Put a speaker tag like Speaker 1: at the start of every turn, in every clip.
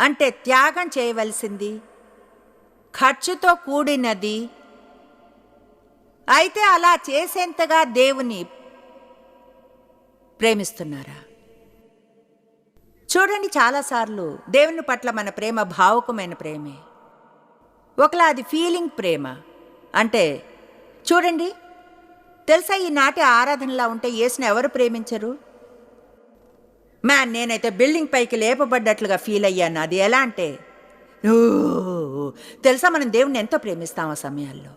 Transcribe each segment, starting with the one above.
Speaker 1: అంటే త్యాగం చేయవలసింది, ఖర్చుతో కూడినది. అయితే అలా చేసేంతగా దేవుని ప్రేమిస్తున్నారా? చూడండి, చాలాసార్లు దేవుని పట్ల మన ప్రేమ భావుకమైన ప్రేమే. ఒకలా అది ఫీలింగ్ ప్రేమ. అంటే చూడండి, తెలుసా, ఈనాటి ఆరాధనలా ఉంటే యేసుని ఎవరు ప్రేమించరు? నేనైతే బిల్డింగ్ పైకి లేపబడ్డట్లుగా ఫీల్ అయ్యాను. అది ఎలా అంటే, ఓ తెలుసా, మనం దేవుణ్ణి ఎంతో ప్రేమిస్తాం ఆ సమయాల్లో.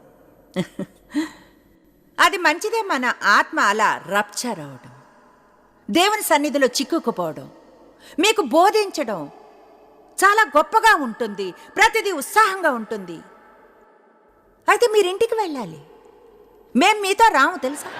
Speaker 1: అది మంచిదే, మన ఆత్మ అలా రప్చర్ అవడం, దేవుని సన్నిధిలో చిక్కుకుపోవడం, మీకు బోధించడం చాలా గొప్పగా ఉంటుంది, ప్రతిదీ ఉత్సాహంగా ఉంటుంది. అయితే మీరింటికి వెళ్ళాలి, మేం మీతో రాము, తెలుసా.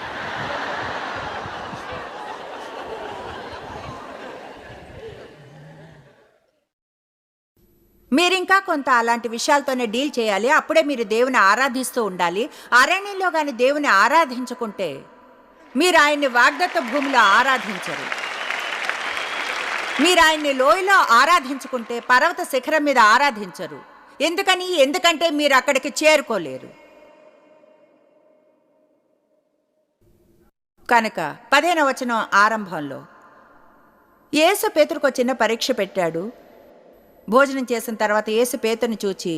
Speaker 1: మీరింకా కొంత అలాంటి విషయాలతోనే డీల్ చేయాలి. అప్పుడే మీరు దేవుని ఆరాధిస్తూ ఉండాలి. అరణ్యంలో కానీ దేవుని ఆరాధించుకుంటే మీరు ఆయన్ని వాగ్దత్త భూమిలో ఆరాధించరు. మీరు ఆయన్ని లోయలో ఆరాధించుకుంటే పర్వత శిఖరం మీద ఆరాధించరు. ఎందుకంటే మీరు అక్కడికి చేరుకోలేరు. కనుక 15వ వచనం ఆరంభంలో యేసు పేతురుకు చిన్న పరీక్ష పెట్టాడు. భోజనం చేసిన తర్వాత యేసు పేతురుని చూచి,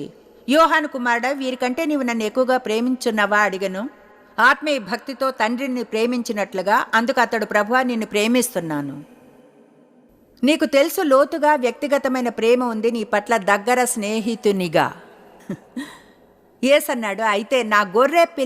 Speaker 1: యోహాను కుమారుడా, వీరికంటే నీవు నన్ను ఎక్కువగా ప్రేమించున్నావా అడిగను. ఆత్మీయ భక్తితో తండ్రిని ప్రేమించినట్లుగా. అందుకు అతడు, ప్రభువా, నిన్ను ప్రేమిస్తున్నాను. నీకు తెలుసు, లోతుగా వ్యక్తిగతమైన ప్రేమ ఉంది నీ పట్ల, దగ్గర స్నేహితునిగా. యేసు అన్నాడు, అయితే నా గొర్రె పిల్ల